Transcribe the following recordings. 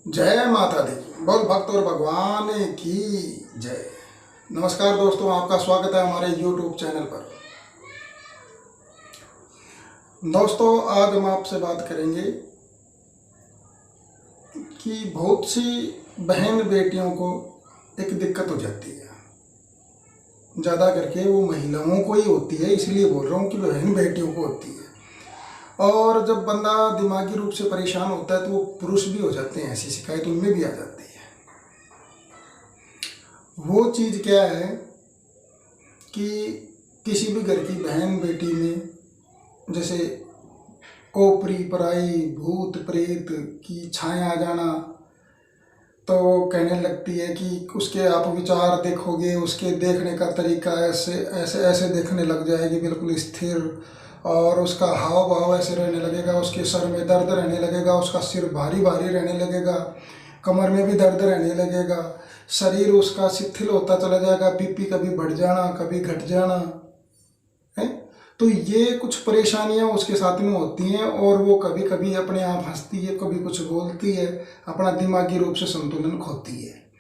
जय माता दी। बोल भक्त और भगवान की जय। नमस्कार दोस्तों, आपका स्वागत है हमारे YouTube चैनल पर। दोस्तों, आज हम आपसे बात करेंगे कि बहुत सी बहन बेटियों को एक दिक्कत हो जाती है। ज़्यादा करके वो महिलाओं को ही होती है, इसलिए बोल रहा हूँ कि बहन बेटियों को होती है। और जब बंदा दिमागी रूप से परेशान होता है तो वो पुरुष भी हो जाते हैं, ऐसी शिकायत उनमें भी आ जाती है। वो चीज़ क्या है कि किसी भी घर की बहन बेटी में जैसे ओपरी पराई भूत प्रेत की छाया आ जाना, तो वो कहने लगती है कि उसके आप विचार देखोगे, उसके देखने का तरीका ऐसे ऐसे ऐसे देखने लग जाएगी, बिल्कुल स्थिर, और उसका हाव भाव ऐसे रहने लगेगा, उसके सर में दर्द रहने लगेगा, उसका सिर भारी भारी रहने लगेगा, कमर में भी दर्द रहने लगेगा, शरीर उसका शिथिल होता चला जाएगा, बीपी कभी बढ़ जाना कभी घट जाना है। तो ये कुछ परेशानियां उसके साथ में होती हैं और वो कभी कभी अपने आप हंसती है, कभी कुछ बोलती है, अपना दिमागी रूप से संतुलन खोती है।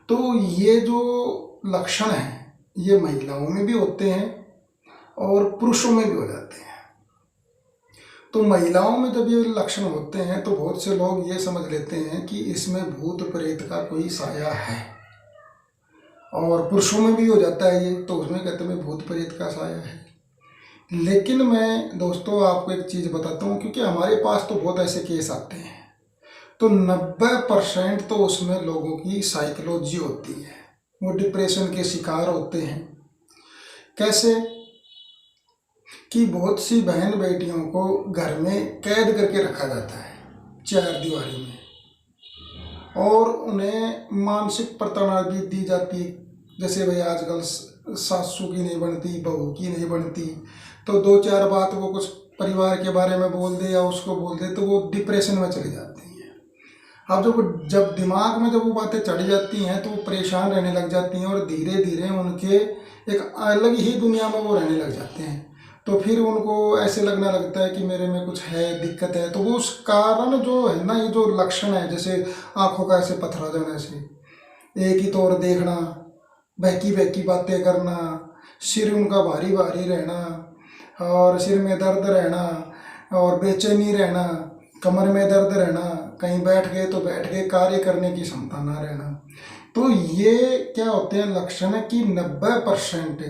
तो ये जो लक्षण हैं ये महिलाओं में भी होते हैं और पुरुषों में भी हो जाते हैं। तो महिलाओं में जब ये लक्षण होते हैं तो बहुत से लोग ये समझ लेते हैं कि इसमें भूत प्रेत का कोई साया है, और पुरुषों में भी हो जाता है ये, तो उसमें कहते हैं भूत प्रेत का साया है। लेकिन मैं दोस्तों आपको एक चीज़ बताता हूँ, क्योंकि हमारे पास तो बहुत ऐसे केस आते हैं, तो 90% तो उसमें लोगों की साइकोलॉजी होती है, वो डिप्रेशन के शिकार होते हैं। कैसे कि बहुत सी बहन बेटियों को घर में कैद करके रखा जाता है चार दीवारी में, और उन्हें मानसिक प्रताड़ना भी दी जाती है। जैसे भाई आजकल सासू की नहीं बनती, बहू की नहीं बनती, तो दो चार बात वो कुछ परिवार के बारे में बोल दे या उसको बोल दे तो वो डिप्रेशन में चली जाती हैं। अब जब दिमाग में जब वो बातें चढ़ जाती हैं तो वो परेशान रहने लग जाती हैं, और धीरे धीरे उनके एक अलग ही दुनिया में वो रहने लग जाते हैं। तो फिर उनको ऐसे लगने लगता है कि मेरे में कुछ है, दिक्कत है। तो वो उस कारण जो है ना, ये जो लक्षण है, जैसे आंखों का ऐसे पथरा जाना, ऐसे एक ही तौर देखना, बहकी बहकी बातें करना, सिर उनका भारी भारी रहना, और सिर में दर्द रहना, और बेचैनी रहना, कमर में दर्द रहना, कहीं बैठ गए तो बैठ गए, कार्य करने की क्षमता ना रहना। तो ये क्या होते हैं लक्षण है कि 90%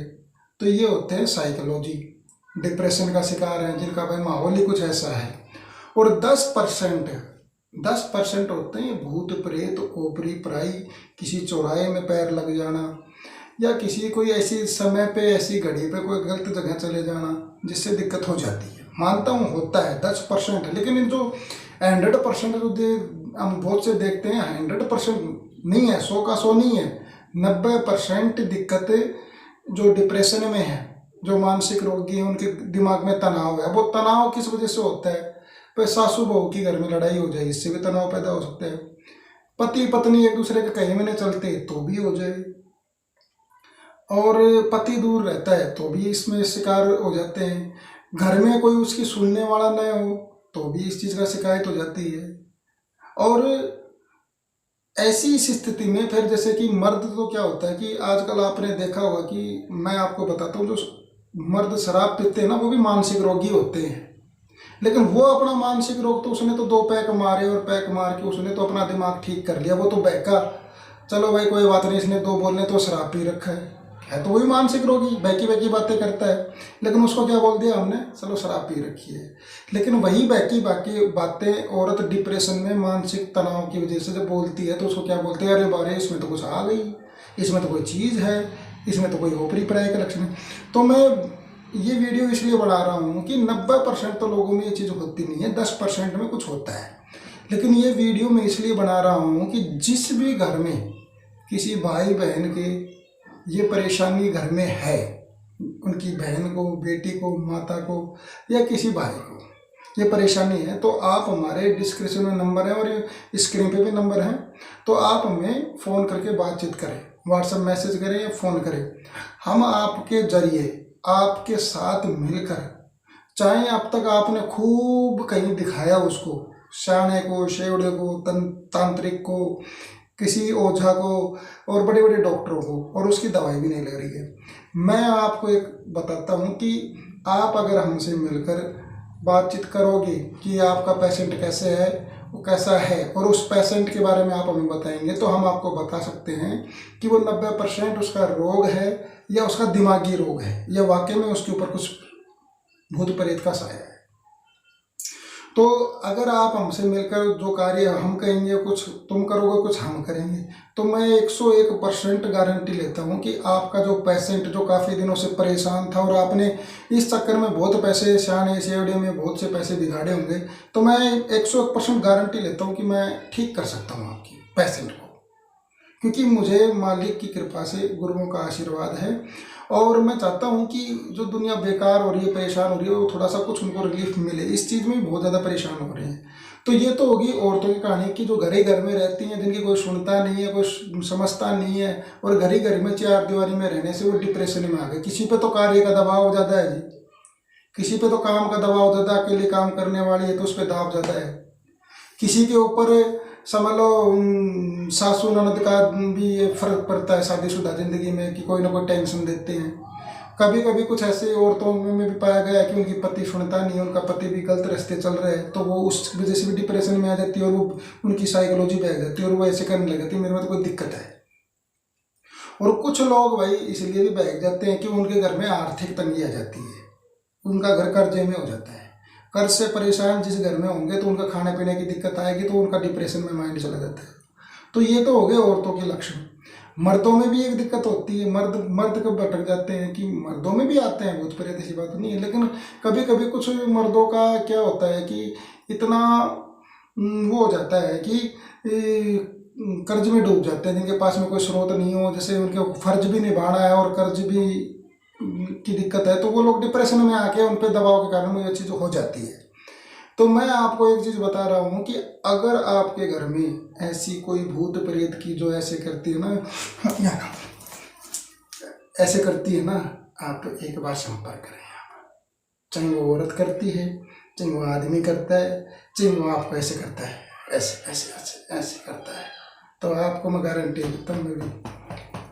तो ये होते हैं साइकोलॉजी, डिप्रेशन का शिकार हैं, जिनका भाई माहौल ही कुछ ऐसा है। और 10% होते हैं भूत प्रेत ओपरी पराई, किसी चौराहे में पैर लग जाना, या किसी कोई ऐसी समय पे ऐसी घड़ी पे कोई गलत जगह चले जाना जिससे दिक्कत हो जाती है। मानता हूँ होता है 10% है, लेकिन इन जो 100% जो हम बहुत से देखते हैं 100% नहीं है, 100 का 100 नहीं है, 90% दिक्कतें जो डिप्रेशन में है, जो मानसिक रोगी हैं, उनके दिमाग में तनाव है। वो तनाव किस वजह से होता है? भाई सासू बहू की घर में लड़ाई हो जाए, इससे भी तनाव पैदा हो सकता है। पति पत्नी एक दूसरे के कहीं में नहीं चलते तो भी हो जाए, और पति दूर रहता है तो भी इसमें शिकार हो जाते हैं। घर में कोई उसकी सुनने वाला न हो तो भी इस चीज़ का शिकायत हो जाती है। और ऐसी इस स्थिति में फिर जैसे कि मर्द, तो क्या होता है कि आजकल आपने देखा होगा कि मैं आपको बताता हूँ, जो मर्द शराब पीते हैं ना वो भी मानसिक रोगी होते हैं। लेकिन वो अपना मानसिक रोग तो उसने तो 2 पैक मारे, और पैक मार के उसने तो अपना दिमाग ठीक कर लिया, वो तो बहका, चलो भाई कोई बात नहीं, इसने 2 बोलने तो शराब पी रखा है तो वही मानसिक रोगी बहकी बहकी बातें करता है। लेकिन उसको क्या बोल दिया हमने, चलो शराब पी रखी है। लेकिन वही बहकी बाकी बातें औरत डिप्रेशन में मानसिक तनाव की वजह से जब बोलती है तो उसको क्या बोलते हैं, अरे बारे इसमें तो कुछ आ गई, इसमें तो कोई चीज़ है, इसमें तो कोई ओपरी पराई का लक्षण है। तो मैं ये वीडियो इसलिए बना रहा हूँ कि 90% तो लोगों में ये चीज़ होती नहीं है, 10% में कुछ होता है। लेकिन ये वीडियो मैं इसलिए बना रहा हूँ कि जिस भी घर में किसी भाई बहन के ये परेशानी घर में है, उनकी बहन को, बेटी को, माता को, या किसी भाई को ये परेशानी है, तो आप हमारे डिस्क्रिप्शन में नंबर है और स्क्रीन पे भी नंबर है, तो आप हमें फ़ोन करके बातचीत करें, व्हाट्सएप मैसेज करें या फ़ोन करें। हम आपके जरिए आपके साथ मिलकर, चाहे अब तक आपने खूब कहीं दिखाया उसको, श्याणे को, शेवड़े को, तांत्रिक को, किसी ओझा को और बड़े बड़े डॉक्टरों को, और उसकी दवाई भी नहीं लग रही है। मैं आपको एक बताता हूँ कि आप अगर हमसे मिलकर बातचीत करोगे कि आपका पेशेंट कैसे है, वो कैसा है, और उस पेशेंट के बारे में आप हमें बताएंगे, तो हम आपको बता सकते हैं कि वो 90% उसका रोग है या उसका दिमागी रोग है, या वाकई में उसके ऊपर कुछ भूत प्रेत का साया है। तो अगर आप हमसे मिलकर जो कार्य हम कहेंगे कुछ तुम करोगे, कुछ हम करेंगे, तो मैं 101% गारंटी लेता हूँ कि आपका जो पेशेंट जो काफ़ी दिनों से परेशान था और आपने इस चक्कर में बहुत पैसे श्याणे शेवड़े में बहुत से पैसे बिगाड़े होंगे, तो मैं 101% गारंटी लेता हूँ कि मैं ठीक कर सकता हूँ आपकी पेशेंट को, क्योंकि मुझे मालिक की कृपा से, गुरुओं का आशीर्वाद है। और मैं चाहता हूँ कि जो दुनिया बेकार हो रही है, परेशान हो रही है, वो थोड़ा सा कुछ उनको रिलीफ मिले। इस चीज़ में बहुत ज़्यादा परेशान हो रहे हैं। तो ये तो होगी औरतों की कहानी की जो घर ही घर में रहती हैं, जिनकी कोई सुनता नहीं है, कोई समझता नहीं है, और घर ही घर में चार दीवारी में रहने से वो डिप्रेशन में आ गए। किसी पे तो कार्य का दबाव ज़्यादा है जी, किसी पे तो काम का दबाव ज़्यादा, अकेले काम करने वाली है तो उस पर दबाव ज़्यादा है, किसी के ऊपर समझ लो सासू ननद का भी फर्क पड़ता है शादीशुदा जिंदगी में, कि कोई ना कोई टेंशन देते हैं। कभी कभी कुछ ऐसे औरतों में भी पाया गया कि उनकी पति सुनता नहीं है, उनका पति भी गलत रास्ते चल रहे हैं, तो वो उस वजह से भी डिप्रेशन में आ जाती है, और वो उनकी साइकोलॉजी बैठ जाती है, और वो ऐसे करने लग जाती है मेरे में तो कोई दिक्कत है। और कुछ लोग भाई इसलिए भी बहक जाते हैं कि उनके घर में आर्थिक तंगी आ जाती है, उनका घर कर्जे में हो जाता है। कर्ज से परेशान जिस घर में होंगे तो उनका खाने पीने की दिक्कत आएगी, तो उनका डिप्रेशन में माइंड चला जाता है। तो ये तो हो गए औरतों के लक्षण। मर्दों में भी एक दिक्कत होती है, मर्द कब भटक जाते हैं कि मर्दों में भी आते हैं, भूत प्रेत ऐसी बात नहीं है, लेकिन कभी कभी कुछ मर्दों का क्या होता है कि इतना वो हो जाता है कि कर्ज में डूब जाते हैं, जिनके पास में कोई स्रोत नहीं हो, जैसे उनके फर्ज भी निभाना है और कर्ज भी की दिक्कत है, तो वो लोग डिप्रेशन में आके उन पर दबाव के कारण ये चीज़ हो जाती है। तो मैं आपको एक चीज़ बता रहा हूँ कि अगर आपके घर में ऐसी कोई भूत प्रेत की जो ऐसे करती है ना, ऐसे करती है ना, आप एक बार संपर्क करें। चाहे वो औरत करती है, चाहे वो आदमी करता है, चाहे वो आपको ऐसे करता है, ऐसे ऐसे ऐसे ऐसे करता है, तो आपको मैं गारंटी देता हूँ,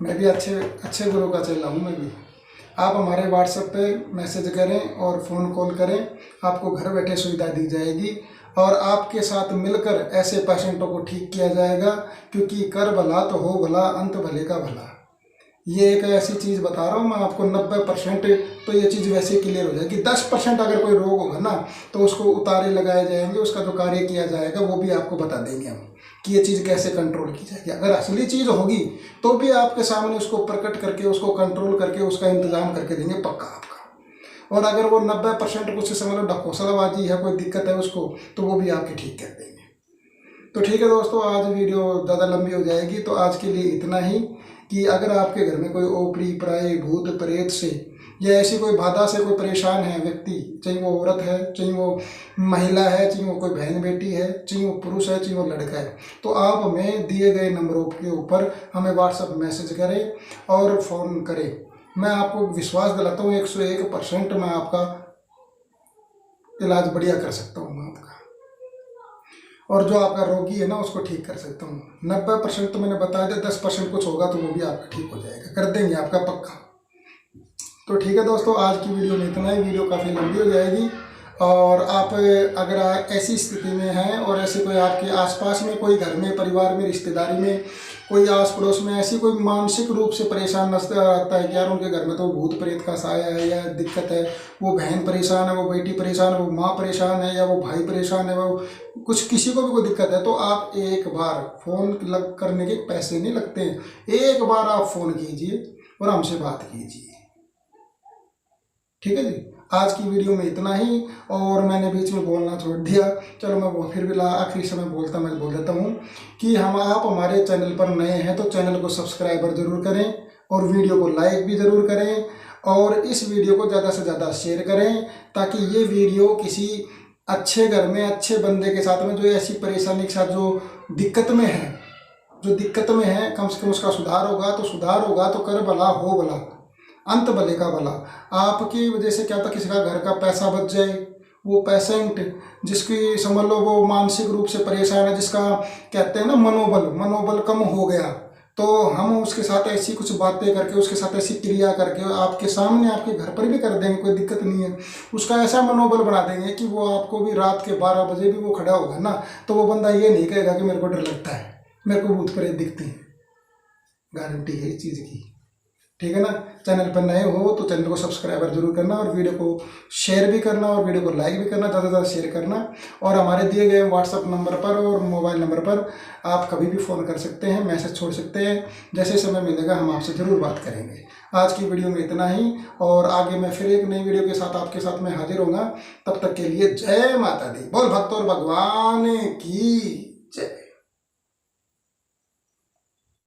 मैं भी अच्छे गुरु का चेला हूँ। मैं भी, आप हमारे व्हाट्सएप पे मैसेज करें और फ़ोन कॉल करें, आपको घर बैठे सुविधा दी जाएगी, और आपके साथ मिलकर ऐसे पेशेंटों को ठीक किया जाएगा, क्योंकि कर भला तो हो भला, अंत भले का भला। ये एक ऐसी चीज़ बता रहा हूँ मैं आपको, 90% तो ये चीज़ वैसे क्लियर हो जाएगी। 10% अगर कोई रोग होगा ना, तो उसको उतारे लगाए जाएंगे, उसका जो कार्य किया जाएगा वो भी आपको बता देंगे हम कि ये चीज़ कैसे कंट्रोल की जाएगी। अगर असली चीज़ होगी तो भी आपके सामने उसको प्रकट करके, उसको कंट्रोल करके, उसका इंतजाम करके देंगे पक्का आपका। और अगर वो 90% कुछ समझ लो ढकोसलाबाजी है, कोई दिक्कत है उसको, तो वो भी आपके ठीक कर देंगे। तो ठीक है दोस्तों, आज वीडियो ज़्यादा लंबी हो जाएगी, तो आज के लिए इतना ही। कि अगर आपके घर में कोई ओपरी पराई भूत प्रेत से या ऐसी कोई बाधा से कोई परेशान है व्यक्ति, चाहे वो औरत है, चाहे वो महिला है, चाहे वो कोई बहन बेटी है, चाहे वो पुरुष है, चाहे वो लड़का है, तो आप हमें दिए गए नंबरों के ऊपर हमें व्हाट्सएप मैसेज करें और फ़ोन करें। मैं आपको विश्वास दिलाता हूँ 101% मैं आपका इलाज बढ़िया कर सकता हूँ आपका, और जो आपका रोगी है ना उसको ठीक कर सकता हूँ। 90% तो मैंने बता दिया, 10% कुछ होगा तो वो भी आपका ठीक हो जाएगा, कर देंगे आपका पक्का। तो ठीक है दोस्तों, आज की वीडियो में इतना ही। वीडियो काफ़ी लंबी हो जाएगी, और आप अगर ऐसी स्थिति में हैं और ऐसे कोई आपके आसपास में, कोई घर में, परिवार में, रिश्तेदारी में, कोई आस पड़ोस में ऐसी कोई मानसिक रूप से परेशान नजर आता है कि यार उनके घर में तो भूत प्रेत का साया है या दिक्कत है, वो बहन परेशान है, वो बेटी परेशान है, वो माँ परेशान है, या वो भाई परेशान है, वो कुछ किसी को भी कोई दिक्कत है, तो आप एक बार फ़ोन करने के पैसे नहीं लगते हैं, एक बार आप फ़ोन कीजिए और हमसे बात कीजिए। ठीक है जी, आज की वीडियो में इतना ही, और मैंने बीच में बोलना छोड़ दिया, चलो मैं फिर भी आखिरी समय मैं बोल देता हूँ कि आप हमारे चैनल पर नए हैं तो चैनल को सब्सक्राइबर ज़रूर करें, और वीडियो को लाइक भी ज़रूर करें, और इस वीडियो को ज़्यादा से ज़्यादा शेयर करें, ताकि ये वीडियो किसी अच्छे घर में, अच्छे बंदे के साथ में, जो ऐसी परेशानी के साथ जो दिक्कत में है, कम से कम उसका सुधार होगा तो कर भला हो भला, अंत भले का भला। आपकी वजह से क्या था, किसी का घर का पैसा बच जाए, वो पेशेंट जिसकी समझ लो वो मानसिक रूप से परेशान है, जिसका कहते हैं ना मनोबल कम हो गया, तो हम उसके साथ ऐसी कुछ बातें करके, उसके साथ ऐसी क्रिया करके आपके सामने, आपके घर पर भी कर देंगे, कोई दिक्कत नहीं है। उसका ऐसा मनोबल बना देंगे कि वो आपको भी रात के 12 बजे भी वो खड़ा होगा ना, तो वो बंदा ये नहीं कहेगा कि मेरे को डर लगता है, मेरे को भूत प्रेत दिखते हैं। गारंटी है इस चीज़ की, ठीक है ना। चैनल पर नए हो तो चैनल को सब्सक्राइबर जरूर करना, और वीडियो को शेयर भी करना, और वीडियो को लाइक भी करना, ज़्यादा से ज़्यादा शेयर करना। और हमारे दिए गए व्हाट्सअप नंबर पर और मोबाइल नंबर पर आप कभी भी फ़ोन कर सकते हैं, मैसेज छोड़ सकते हैं, जैसे समय मिलेगा हम आपसे ज़रूर बात करेंगे। आज की वीडियो में इतना ही, और आगे मैं फिर एक नई वीडियो के साथ आपके साथ में हाजिर होगा। तब तक के लिए जय माता दी। बोल भक्त और भगवान की जय।